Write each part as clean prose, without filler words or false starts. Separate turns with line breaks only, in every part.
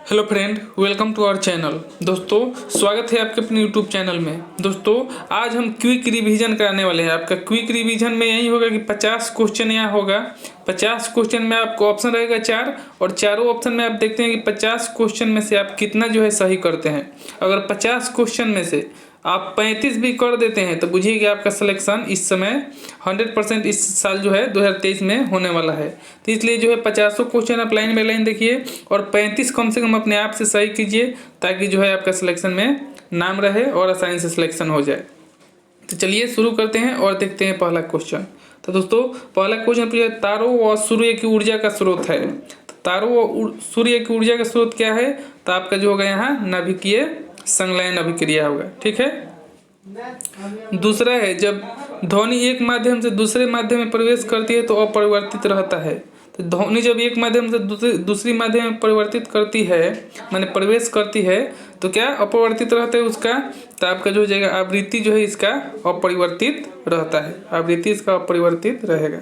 Hello friend, welcome to our channel. दोस्तों, स्वागत है आपके अपने यूट्यूब चैनल में। दोस्तों, आज हम क्विक रिवीजन कराने वाले हैं। आपका क्विक रिवीजन में यही होगा कि 50 क्वेश्चन यहाँ होगा। 50 क्वेश्चन में आपको ऑप्शन रहेगा 4 और चारों ऑप्शन में आप देखते हैं कि 50 क्वेश्चन में से आप कितना जो है सही करते हैं। अगर 50 क्वेश्चन में से आप 35 भी कर देते हैं तो बुझिए कि आपका सिलेक्शन इस समय 100% इस साल जो है 2023 में होने वाला है। तो इसलिए जो है 50 क्वेश्चन आप लाइन बाई लाइन देखिए और 35 कम से कम अपने आप से सही कीजिए ताकि जो है आपका सिलेक्शन में नाम रहे और आसानी से सिलेक्शन हो जाए। तो चलिए शुरू करते हैं और देखते हैं पहला क्वेश्चन। तो दोस्तों, पहला क्वेश्चन पूछा तारों व सूर्य की ऊर्जा का स्रोत है। तो तारों व सूर्य की ऊर्जा का स्रोत क्या है? तो आपका जो होगा यहाँ नाभिकीय संलयन अभिक्रिया होगा। ठीक है। दूसरा है जब ध्वनि एक माध्यम से दूसरे माध्यम में प्रवेश करती है तो अपरिवर्तित रहता है। तो ध्वनि जब एक माध्यम से दूसरी माध्यम में परिवर्तित करती है, माने प्रवेश करती है, तो क्या अपरिवर्तित रहता है उसका? तो आपका जो हो जाएगा आवृत्ति जो है इसका अपरिवर्तित रहता है। आवृत्ति इसका अपरिवर्तित रहेगा।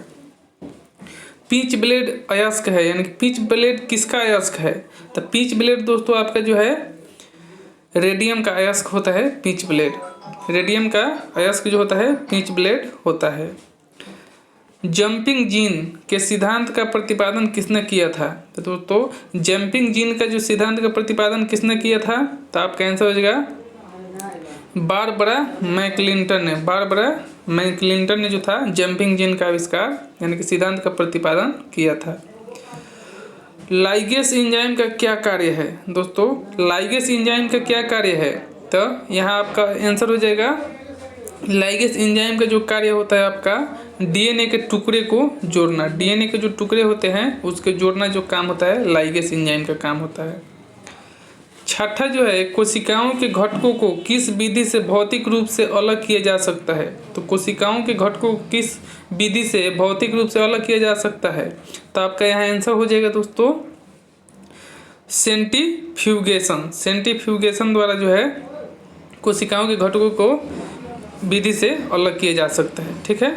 पिच ब्लेड अयस्क है, यानी कि पिच ब्लेड किसका अयस्क है? तो पिच ब्लेड दोस्तों आपका जो है रेडियम का अयस्क होता है। पिच ब्लेड रेडियम का अयस्क जो होता है पिच ब्लेड होता है। जंपिंग जीन के सिद्धांत का प्रतिपादन किसने किया था? तो दोस्तों, जंपिंग जीन का जो सिद्धांत का प्रतिपादन किसने किया था? तो आपका आंसर हो जाएगा बारबरा मैकक्लिंटन ने। बारबरा मैकक्लिंटन ने जो था जंपिंग जीन का आविष्कार यानी कि सिद्धांत का प्रतिपादन किया था। लाइगेस एंजाइम का क्या कार्य है? दोस्तों, लाइगेस एंजाइम का क्या कार्य है? तो यहाँ आपका आंसर हो जाएगा लाइगेस एंजाइम का जो कार्य होता है आपका डीएनए के टुकड़े को जोड़ना। डीएनए के जो टुकड़े होते हैं उसके जोड़ना जो काम होता है लाइगेस एंजाइम का काम होता है। छठा जो है कोशिकाओं के घटकों को किस विधि से भौतिक रूप से अलग किया जा सकता है? तो कोशिकाओं के घटकों को किस विधि से भौतिक रूप से अलग किया जा सकता है? तो आपका यहाँ आंसर हो जाएगा दोस्तों सेंट्रीफ्यूगेशन। सेंट्रीफ्यूगेशन द्वारा जो है कोशिकाओं के घटकों को विधि से अलग किया जा सकता है। ठीक है।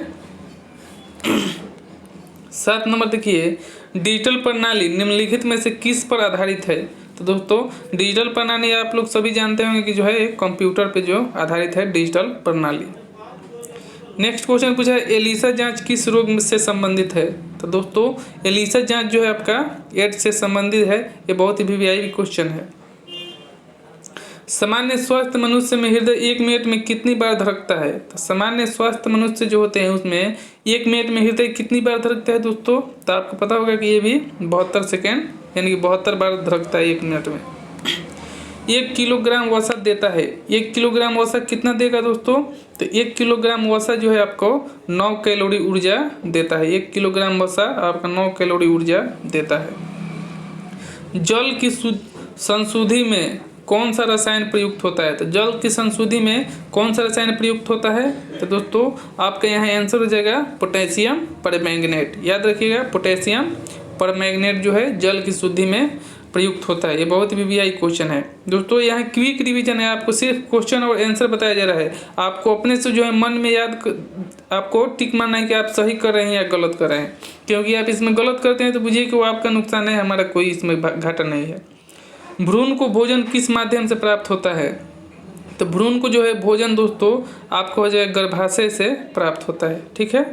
7 नंबर देखिए, डिजिटल प्रणाली निम्नलिखित में से किस पर आधारित है? तो दोस्तों, डिजिटल प्रणाली आप लोग सभी जानते होंगे कि जो है कंप्यूटर पे जो आधारित है डिजिटल प्रणाली। नेक्स्ट क्वेश्चन पूछा है एलिसा जांच किस रोग से संबंधित है? तो दोस्तों, एलिसा जांच जो है आपका एड्स से संबंधित है। ये बहुत ही वीवीआईपी क्वेश्चन है। सामान्य स्वस्थ मनुष्य में हृदय 1 मिनट में कितनी बार धड़कता है? तो सामान्य स्वस्थ मनुष्य जो होते हैं उसमें 1 मिनट में हृदय कितनी बार धड़कता है दोस्तों? तो आपको पता होगा कि ये भी 72 सेकेंड यानी कि 72 बार धड़कता है 1 मिनट में। 1 किलोग्राम वसा देता है। 1 किलोग्राम वसा कितना देगा दोस्तों? तो 1 किलोग्राम वसा जो है आपको 9 कैलोरी ऊर्जा देता है। 1 किलोग्राम वसा आपका 9 कैलोरी ऊर्जा देता है। जल की संशुद्धि में कौन सा रसायन प्रयुक्त होता है? तो जल की संशुद्धि में कौन सा रसायन प्रयुक्त होता है? तो दोस्तों, आपका यहाँ आंसर हो जाएगा पोटेशियम परमैंगनेट। याद रखिएगा, पोटेशियम परमैंगनेट जो है जल की शुद्धि में प्रयुक्त होता है। ये बहुत ही वीवीआई क्वेश्चन है दोस्तों। यहाँ क्विक रिवीजन है, आपको सिर्फ क्वेश्चन और आंसर बताया जा रहा है। आपको अपने से जो है मन में आपको टिक मारना है कि आप सही कर रहे हैं या गलत कर रहे हैं, क्योंकि आप इसमें गलत करते हैं तो बुझिए कि वो आपका नुकसान है, हमारा कोई इसमें घाटा नहीं है। भ्रूण को भोजन किस माध्यम से प्राप्त होता है? तो भ्रूण को जो है भोजन दोस्तों आपको हो जाएगा गर्भाशय से प्राप्त होता है। ठीक है।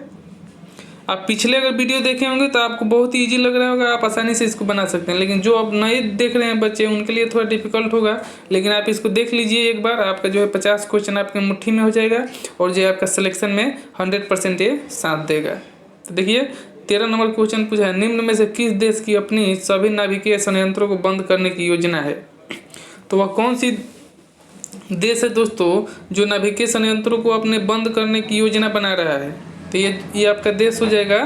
आप पिछले अगर वीडियो देखे होंगे तो आपको बहुत ही ईजी लग रहा होगा, आप आसानी से इसको बना सकते हैं। लेकिन जो अब नए देख रहे हैं बच्चे उनके लिए थोड़ा डिफिकल्ट होगा, लेकिन आप इसको देख लीजिए एक बार, आपका जो है 50 क्वेश्चन आपके मुट्ठी में हो जाएगा और जो आपका सिलेक्शन में 100% ये साथ देगा। तो देखिए 13 नंबर क्वेश्चन पूछा है निम्न में से किस देश की अपनी सभी नाभिकीय संयंत्रों को बंद करने की योजना है? तो वह कौन सी देश है दोस्तों जो नाभिकीय संयंत्रों को अपने बंद करने की योजना बना रहा है? तो ये आपका देश हो जाएगा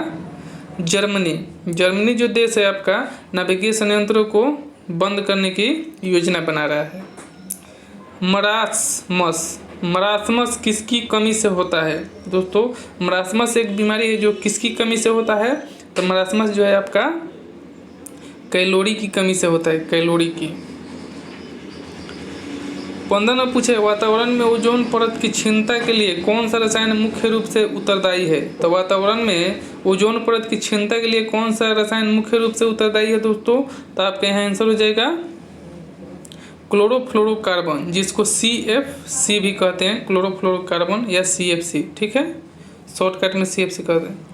जर्मनी। जर्मनी जो देश है आपका नाभिकीय संयंत्रों को बंद करने की योजना बना रहा है। मरासमस किसकी कमी से होता है? दोस्तों, मरासमस एक बीमारी है जो किसकी कमी से होता है? तो मरासमस जो है आपका कैलोरी की कमी से होता है, कैलोरी की। 15 में पूछे वातावरण में ओजोन परत की क्षीणता के लिए कौन सा रसायन मुख्य रूप से उत्तरदायी है? तो वातावरण में ओजोन परत की क्षीणता के लिए कौन सा रसायन मुख्य रूप से उत्तरदायी है दोस्तों? तो आपके यहाँ आंसर हो जाएगा क्लोरोफ्लोरोकार्बन, जिसको CFC भी कहते हैं, क्लोरोफ्लोरोकार्बन या CFC, ठीक है, शॉर्टकट में CFC कहते हैं।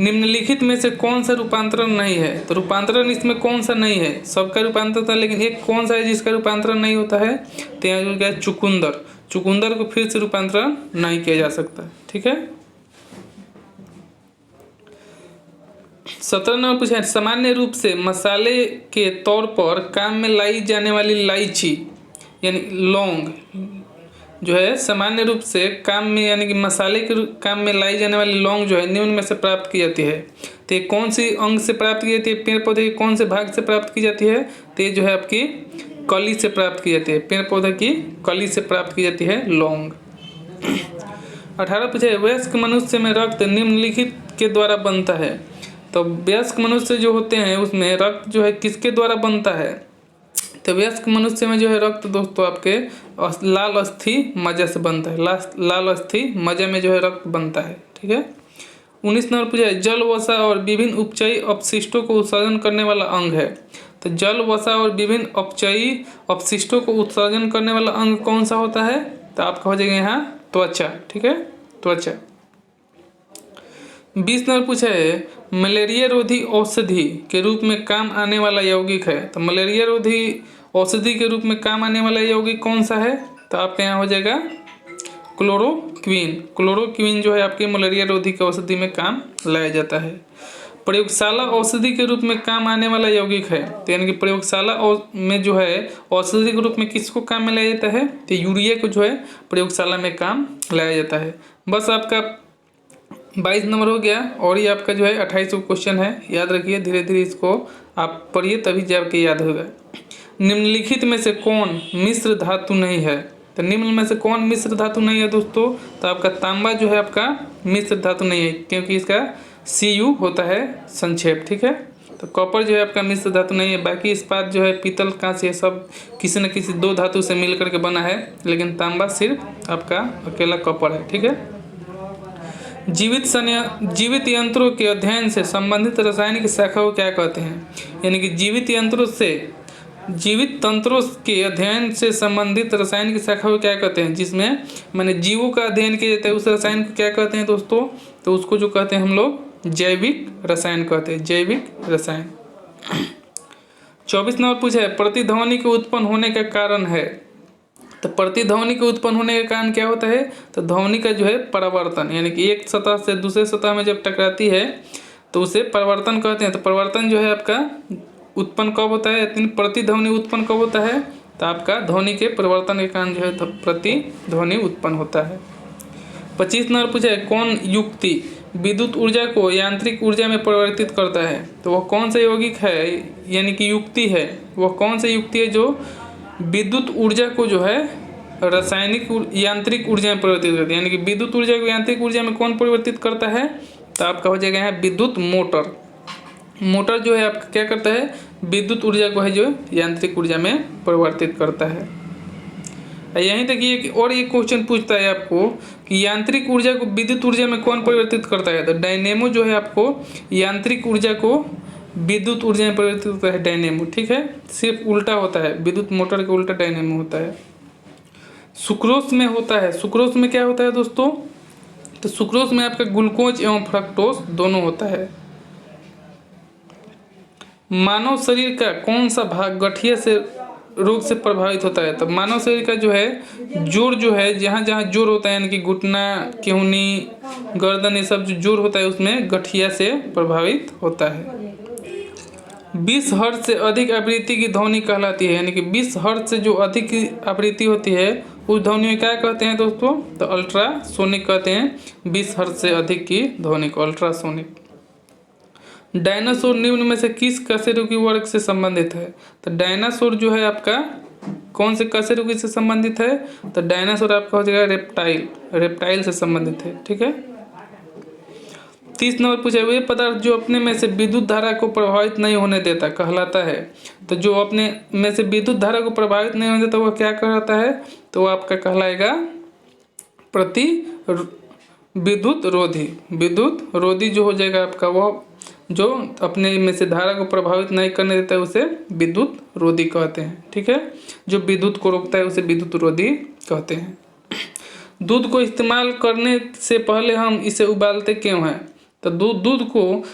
निम्नलिखित में से कौन सा रूपांतरण नहीं है? तो रूपांतरण इसमें कौन सा नहीं है? सबका रूपांतरण होता है, लेकिन एक कौन सा है जिसका रूपांतरण नहीं होता है? तो यहाँ जो क्या है, चुकंदर। चुकंदर को फिर से रूपांतरण नहीं किया जा सकता, ठीक है। 17 नंबर पूछा है, सामान्य रूप से मसाले के तौर पर काम में लाई जाने वाली इलायची यानी लौंग जो है, सामान्य रूप से काम में यानी कि मसाले के काम में लाई जाने वाली लौंग जो है निम्न में से प्राप्त की जाती है। तो ये कौन सी अंग से प्राप्त की जाती है? पेड़ पौधे के कौन से भाग से प्राप्त की जाती है? तो ये जो है आपकी कली से प्राप्त की जाती है, पेड़ पौधे की कली से प्राप्त की जाती है लौंग। 18 पूछा है, वयस्क मनुष्य में रक्त निम्नलिखित के द्वारा बनता है। तो वयस्क मनुष्य जो होते हैं उसमें रक्त जो है किसके द्वारा बनता है? तो वयस्क मनुष्य में जो है रक्त दोस्तों आपके लाल अस्थि मज्जा से बनता है, लाल अस्थि मज्जा में जो है रक्त बनता है, ठीक है। 19 नंबर पूछा है, जल वसा और विभिन्न उपचयी अपशिष्टों को उत्सर्जन करने वाला अंग है। तो जल वसा और विभिन्न अपचयी अपशिष्टों को उत्सर्जन करने वाला अंग कौन सा होता है? तो आपका हो जाएगा यहाँ त्वचा, ठीक है, त्वचा। 20 नंबर पूछा है, मलेरिया रोधी औषधि के रूप में काम आने वाला यौगिक है। तो मलेरिया रोधी औषधि के रूप में काम आने वाला यौगिक कौन सा है? तो आपके यहाँ हो जाएगा क्लोरोक्विन। क्लोरोक्विन जो है आपके मलेरिया रोधी की औषधि में काम लाया जाता है। प्रयोगशाला औषधि के रूप में काम आने वाला यौगिक है। तो यानी कि प्रयोगशाला में जो है औषधि के रूप में किसको काम में लाया जाता है? तो यूरिया को जो है प्रयोगशाला में काम लाया जाता है। बस आपका 22 नंबर हो गया, और ये आपका जो है 28 क्वेश्चन है, याद रखिए, धीरे धीरे इसको आप पढ़िए तभी जाके याद होगा। निम्नलिखित में से कौन मिश्र धातु नहीं है? तो निम्न में से कौन मिश्र धातु नहीं है दोस्तों? तो आपका तांबा जो है आपका मिश्र धातु नहीं है, क्योंकि इसका Cu होता है संक्षेप, ठीक है। तो कॉपर जो है आपका मिश्र धातु नहीं है। बाकी इस्पात जो है पीतल कांच ये सब किसी न किसी दो धातु से मिल करके बना है, लेकिन तांबा सिर्फ आपका अकेला कॉपर है, ठीक है। जीवित यंत्रों के अध्ययन से संबंधित रासायनिक शाखा को क्या कहते हैं? यानी कि जीवित तंत्रों के अध्ययन से संबंधित रासायनिक शाखा को क्या कहते हैं? जिसमें मैंने जीवों का अध्ययन किया जाता है उस रसायन को क्या कहते हैं दोस्तों? तो उसको जो कहते हैं हम लोग जैविक रसायन कहते हैं, जैविक रसायन। 24 नंबर पूछा है, प्रतिध्वनि के उत्पन्न होने का कारण है। तो प्रतिध्वनि के उत्पन्न होने का कारण क्या होता है? तो ध्वनि का जो है परावर्तन, यानी कि एक सतह से दूसरे सतह में जब टकराती है तो उसे परावर्तन कहते हैं। तो परावर्तन जो है आपका उत्पन्न कब होता है? प्रतिध्वनि उत्पन्न कब होता है? तो आपका ध्वनि के परिवर्तन के कारण जो है प्रतिध्वनि उत्पन्न होता है। 25 नंबर पूछा है, कौन युक्ति विद्युत ऊर्जा को यांत्रिक ऊर्जा में परिवर्तित करता है? तो वह कौन सा यौगिक है, यानी कि युक्ति है, वह कौन सा युक्ति है जो विद्युत ऊर्जा को जो है रासायनिक यांत्रिक ऊर्जा में परिवर्तित करती है? यानी कि विद्युत ऊर्जा को यांत्रिक ऊर्जा में कौन परिवर्तित करता है? तो आपका हो जाएगा यहाँ विद्युत मोटर। मोटर जो है आपका क्या करता है? विद्युत ऊर्जा को है जो यांत्रिक ऊर्जा में परिवर्तित करता है। यहीं तक ये और एक क्वेश्चन पूछता है आपको कि यांत्रिक ऊर्जा को विद्युत ऊर्जा में कौन परिवर्तित करता है? तो डायनेमो जो है आपको यांत्रिक ऊर्जा को विद्युत ऊर्जा में परिवर्तित होता है, डायनेमो, ठीक है। सिर्फ उल्टा होता है, विद्युत मोटर के उल्टा डायनेमो होता है। सुक्रोज में होता है, सुक्रोज में क्या होता है दोस्तों? तो सुक्रोज में आपका ग्लूकोज एवं फ्रक्टोज दोनों होता है। मानव शरीर का कौन सा भाग गठिया से रोग से प्रभावित होता है? तो मानव शरीर का जो है जोड़ जो है, जहाँ जहाँ जोड़ होता है, यानी कि घुटना, केहूनी, गर्दन, ये सब जो जोड़ होता है उसमें गठिया से प्रभावित होता है। 20 हर्ट्ज से अधिक आवृत्ति की ध्वनि कहलाती है, यानी कि 20 हर्ट्ज से जो अधिक आवृत्ति होती है उस ध्वनि में क्या कहते हैं दोस्तों? तो अल्ट्रासोनिक कहते हैं। 20 हर्ट्ज से अधिक की ध्वनि को अल्ट्रासोनिक। डायनासोर निम्न में से किस कशेरुकी वर्ग से संबंधित है? तो डायनासोर जो है आपका कौन से कशेरुकी से संबंधित है? तो डायनासोर आपका हो जाएगा रेप्टाइल से संबंधित है, ठीक है। 30 नंबर पूछा, वे पदार्थ जो अपने में से विद्युत धारा को प्रभावित नहीं होने देता कहलाता है। तो जो अपने में से विद्युत धारा को प्रभावित नहीं होने देता वह क्या कहलाता है? तो वो आपका कहलाएगा विद्युत रोधी। विद्युत रोधी जो हो जाएगा आपका वह जो अपने में से धारा को प्रभावित नहीं करने देता है उसे विद्युत रोधी कहते हैं। ठीक है, जो विद्युत को रोकता है उसे विद्युत रोधी कहते हैं। दूध को इस्तेमाल करने से पहले हम इसे उबालते क्यों हैं? तो दूध को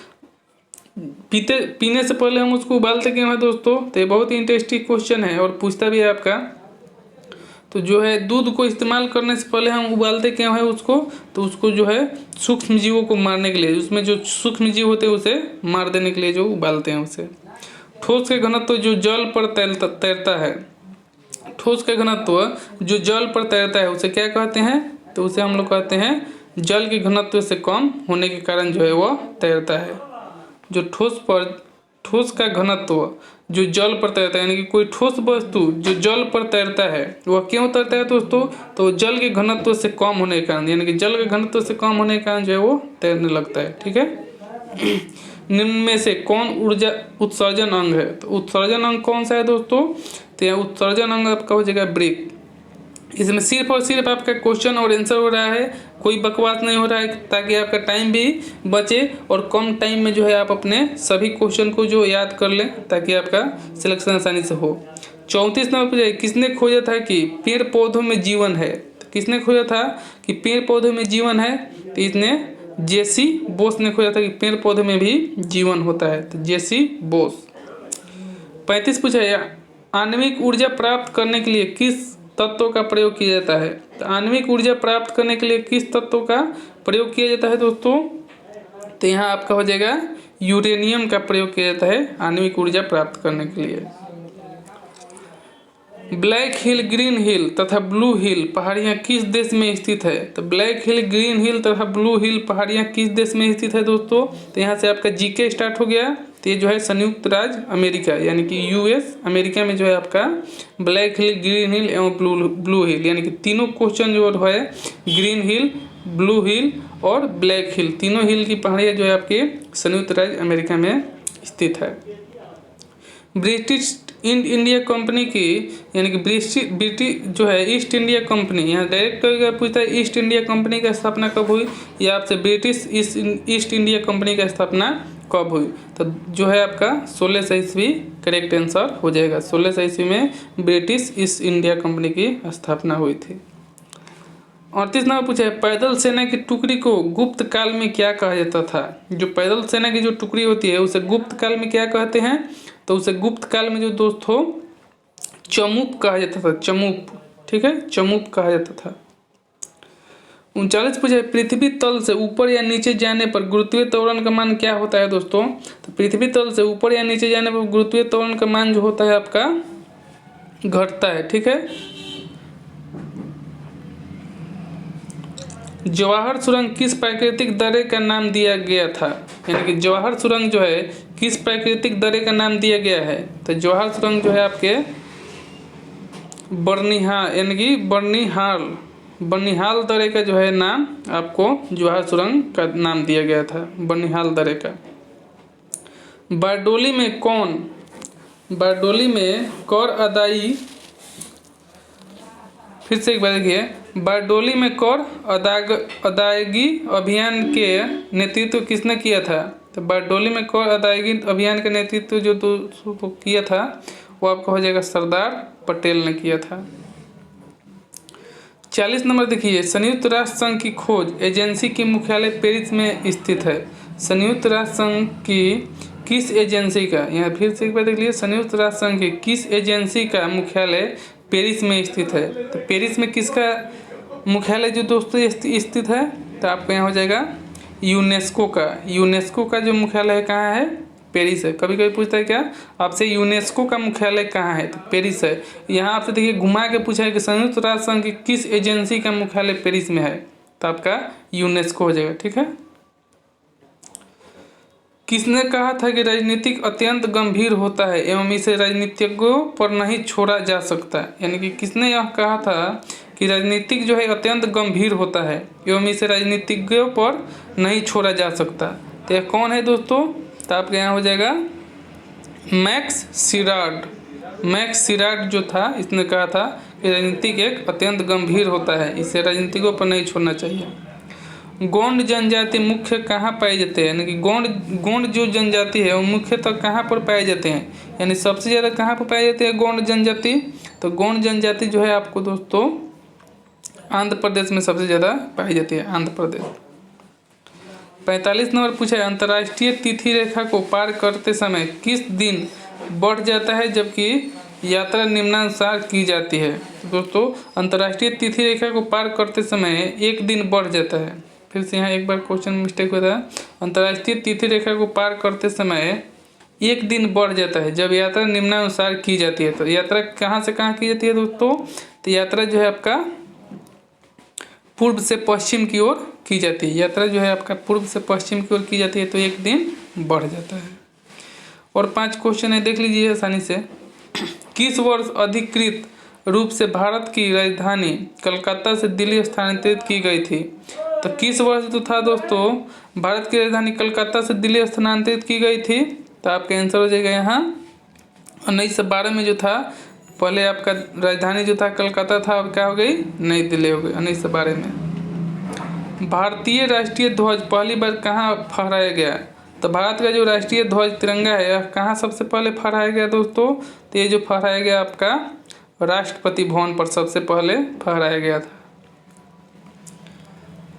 पीने से पहले हम उसको उबालते क्यों हैं दोस्तों? तो ये बहुत ही इंटरेस्टिंग क्वेश्चन है और पूछता भी है आपका। तो जो है दूध को इस्तेमाल करने से पहले हम उबालते क्यों है उसको? तो उसको जो है सूक्ष्म जीवों को मारने के लिए, उसमें जो सूक्ष्म जीव होते हैं उसे मार देने के लिए जो उबालते हैं उसे। ठोस का घनत्व जो जल पर तैरता है, ठोस का घनत्व जो जल पर तैरता है उसे क्या कहते हैं? तो उसे हम लोग कहते हैं जल के घनत्व से कम होने के कारण जो है वह तैरता है। जो ठोस का घनत्व जो जल पर तैरता है, यानी कि कोई ठोस वस्तु जो जल पर तैरता है वह क्यों तैरता है दोस्तों? तो जल के घनत्व से कम होने के कारण, यानी कि जल के घनत्व से कम होने के कारण जो है वो तैरने लगता है। ठीक है, निम्न में से कौन ऊर्जा उत्सर्जन अंग है? तो उत्सर्जन अंग कौन सा है दोस्तों? तो यहाँ उत्सर्जन अंग आपका हो जाएगा ब्रेक। इसमें सिर्फ और सिर्फ आपका क्वेश्चन और आंसर हो रहा है, कोई बकवास नहीं हो रहा है, ताकि आपका टाइम भी बचे और कम टाइम में जो है आप अपने सभी क्वेश्चन को जो याद कर लें, ताकि आपका सिलेक्शन आसानी से हो। 34 नंबर पर किसने खोजा था कि पेड़ पौधों में जीवन है? तो किसने खोजा था कि पेड़ पौधों में जीवन है? तो इसने जेसी बोस ने खोजा था कि पेड़ पौधों में भी जीवन होता है। तो जेसी बोस। 35 पूछा है आणविक ऊर्जा प्राप्त करने के लिए किस तत्वों का प्रयोग किया जाता है? तो आणविक ऊर्जा प्राप्त करने के लिए किस तत्वों का प्रयोग किया जाता है दोस्तों? तो यहाँ आपका हो जाएगा यूरेनियम का प्रयोग किया जाता है आणविक ऊर्जा प्राप्त करने के लिए। ब्लैक हिल, ग्रीन हिल तथा ब्लू हिल पहाड़ियाँ किस देश में स्थित है? तो ब्लैक हिल, ग्रीन हिल तथा ब्लू हिल पहाड़ियाँ किस देश में स्थित है दोस्तों? तो यहाँ से आपका जीके स्टार्ट हो गया। तो ये जो है संयुक्त राज्य अमेरिका, यानी कि यूएस अमेरिका में जो है आपका ब्लैक हिल, ग्रीन हिल एवं ब्लू हिल, यानी कि तीनों क्वेश्चन जो है ग्रीन हिल, ब्लू हिल और ब्लैक हिल, तीनों हिल की पहाड़ियाँ जो है आपके संयुक्त राज्य अमेरिका में स्थित है। ब्रिटिश इंडिया कंपनी की, यानी कि ब्रिटिश जो है ईस्ट इंडिया कंपनी, यहाँ डायरेक्ट पूछता है ईस्ट इंडिया कंपनी का स्थापना कब हुई, या आपसे ब्रिटिश ईस्ट इंडिया कंपनी का स्थापना कब हुई? तो जो है आपका 1600 ईस्वी करेक्ट आंसर हो जाएगा। 1600 ईस्वी में ब्रिटिश ईस्ट इंडिया कंपनी की स्थापना हुई थी। 38 नंबर पूछा है पैदल सेना की टुकड़ी को गुप्त काल में क्या कहा जाता था? जो पैदल सेना की जो टुकड़ी होती है उसे गुप्त काल में क्या कहते हैं? तो उसे गुप्त काल में जो दोस्तों चमूप कहा जाता था, चमूप। ठीक है, चमूप कहा जाता था। 39 पूछा है पृथ्वी तल से ऊपर या नीचे जाने पर गुरुत्वीय त्वरण का मान क्या होता है दोस्तों? तो पृथ्वी तल से ऊपर या नीचे जाने पर गुरुत्वीय त्वरण का मान जो होता है आपका घटता है। ठीक है, जवाहर सुरंग किस प्राकृतिक दर्रे का नाम दिया गया था? यानी कि जवाहर सुरंग जो है किस प्राकृतिक दर्रे का नाम दिया गया है? तो जवाहर सुरंग जो है आपके बर्निहाल, यानी कि बर्निहाल दर्रे का जो है नाम आपको जवाहर सुरंग का नाम दिया गया था, बर्निहाल दर्रे का। बारडोली में कर अदाई, फिर से एक बार देखिए, बारडोली में कर अदायगी अभियान के नेतृत्व किसने किया था? तो बारडोली में कर अदायगी अभियान का नेतृत्व जो किया था वो आपका हो जाएगा सरदार पटेल ने किया था। 40 नंबर देखिए, संयुक्त राष्ट्र संघ की खोज एजेंसी की मुख्यालय पेरिस में स्थित है। संयुक्त राष्ट्र संघ की किस एजेंसी का, यहाँ फिर से एक बार देख लीजिए, संयुक्त राष्ट्र संघ की किस एजेंसी का मुख्यालय पेरिस में स्थित है? तो पेरिस में किसका मुख्यालय जो दोस्तों स्थित है? तो आपका यहाँ हो जाएगा यूनेस्को का। यूनेस्को का जो मुख्यालय कहाँ है? पेरिस है। कभी कभी पूछता है क्या आपसे यूनेस्को का मुख्यालय कहाँ है? तो पेरिस है। यहाँ आपसे देखिए घुमा के पूछा है कि संयुक्त राष्ट्र संघ की किस एजेंसी का मुख्यालय पेरिस में है? तो आपका यूनेस्को हो जाएगा। ठीक है, किसने कहा था कि राजनीतिक अत्यंत गंभीर होता है एवं इसे राजनीतिज्ञों पर नहीं छोड़ा जा सकता? यानी कि किसने यह कहा था कि राजनीतिक जो है अत्यंत गंभीर होता है एवं इसे राजनीतिज्ञों पर नहीं छोड़ा जा सकता? तो यह कौन है दोस्तों? तो आपके यहाँ हो जाएगा मैक्स सिराड जो था, इसने कहा था कि राजनीतिक एक अत्यंत गंभीर होता है, इसे राजनीतिकों पर नहीं छोड़ना चाहिए। गोंड जनजाति मुख्य कहाँ पाए जाते हैं, यानी कि गोंड जो जनजाति है वो मुख्यतः कहाँ पर पाए जाते हैं, यानी सबसे ज़्यादा कहाँ पर पाए जाते हैं गोंड जनजाति। तो गोंड जनजाति जो है आपको दोस्तों आंध्र प्रदेश में सबसे ज़्यादा पाई जाती है, आंध्र प्रदेश। 45 नंबर पूछा है, अंतर्राष्ट्रीय तिथि रेखा को पार करते समय किस दिन बढ़ जाता है जबकि यात्रा निम्नानुसार की जाती है। तो दोस्तों अंतर्राष्ट्रीय तिथि रेखा को पार करते समय एक दिन बढ़ जाता है। फिर से यहाँ एक बार क्वेश्चन मिस्टेक हुआ था। अंतर्राष्ट्रीय तिथि रेखा को पार करते समय एक दिन बढ़ जाता है जब यात्रा निम्नानुसार की जाती है। तो यात्रा कहाँ से कहाँ की जाती है दोस्तों, तो यात्रा जो है आपका पूर्व से पश्चिम की ओर की जाती है। यात्रा जो है आपका पूर्व से पश्चिम की ओर की जाती है, तो एक दिन बढ़ जाता है। और 5 क्वेश्चन है, देख लीजिए आसानी से। किस वर्ष अधिकृत रूप से भारत की राजधानी कलकत्ता से दिल्ली स्थानांतरित की गई थी। तो किस वर्ष जो था दोस्तों भारत की राजधानी कलकत्ता से दिल्ली स्थानांतरित की गई थी, तो आपका आंसर हो जाएगा यहाँ 1912 में जो था। पहले आपका राजधानी जो था कलकत्ता था, अब क्या हो गई, नई दिल्ली हो गई 1912 में। भारतीय राष्ट्रीय ध्वज पहली बार कहाँ फहराया गया। तो भारत का जो राष्ट्रीय ध्वज तिरंगा है यह कहाँ सबसे पहले फहराया गया दोस्तों, तो ये जो फहराया गया आपका राष्ट्रपति भवन पर सबसे पहले फहराया गया था।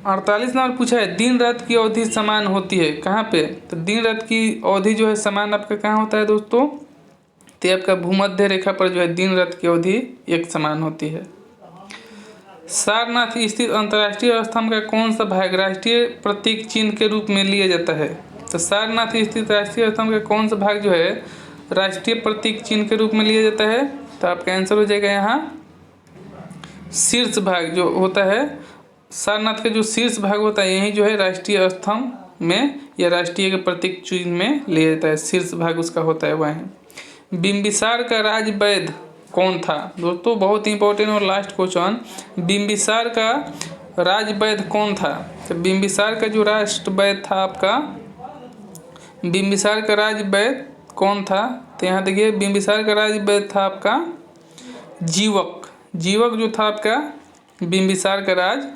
48 नंबर पूछा है, दिन रात की अवधि समान होती है कहाँ पे। तो दिन रात की अवधि जो है समान आपका कहाँ होता है दोस्तों, तो आपका भूमध्य रेखा पर जो है दिन रात की अवधि एक समान होती है। सारनाथ स्थित अंतर्राष्ट्रीय स्तंभ का कौन सा भाग राष्ट्रीय प्रतीक चिन्ह के रूप में लिया जाता है। तो सारनाथ स्थित राष्ट्रीय स्तंभ का कौन सा भाग जो है राष्ट्रीय प्रतीक चिन्ह के रूप में लिया जाता है, तो आपका आंसर हो जाएगा यहाँ शीर्ष भाग जो होता है। सारनाथ का जो शीर्ष भाग होता है यही जो है राष्ट्रीय स्तंभ में या राष्ट्रीय के प्रतीक चिन्ह में लिया जाता है, शीर्ष भाग उसका होता है वह। बिंबिसार का राज वैद्य कौन था। दोस्तों बहुत इंपॉर्टेंट और लास्ट क्वेश्चन, बिंबिसार का राज वैद्य कौन था। तो बिंबिसार का जो राष्ट्र वैद्य था आपका, बिंबिसार का राज वैद्य कौन था, तो यहाँ देखिए बिंबिसार का राज वैद्य था आपका जीवक। जीवक जो था आपका बिंबिसार का राज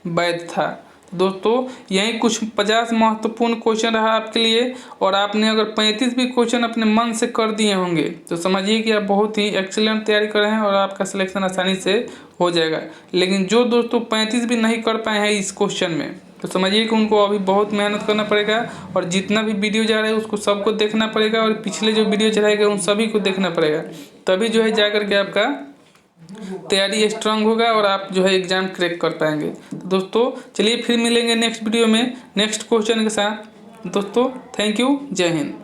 वैद्य था। दोस्तों यही कुछ 50 महत्वपूर्ण क्वेश्चन रहा आपके लिए, और आपने अगर 35 भी क्वेश्चन अपने मन से कर दिए होंगे तो समझिए कि आप बहुत ही एक्सीलेंट तैयारी कर रहे हैं और आपका सिलेक्शन आसानी से हो जाएगा। लेकिन जो दोस्तों 35 भी नहीं कर पाए हैं इस क्वेश्चन में, तो समझिए कि उनको अभी बहुत मेहनत करना पड़ेगा, और जितना भी वीडियो जा रहा है उसको सबको देखना पड़ेगा, और पिछले जो वीडियो चलाएगा उन सभी को देखना पड़ेगा, तभी जो है जाकर के आपका तैयारी स्ट्रांग होगा और आप जो है एग्जाम क्रैक कर पाएंगे। तो दोस्तों चलिए फिर मिलेंगे नेक्स्ट वीडियो में नेक्स्ट क्वेश्चन के साथ। दोस्तों थैंक यू, जय हिंद।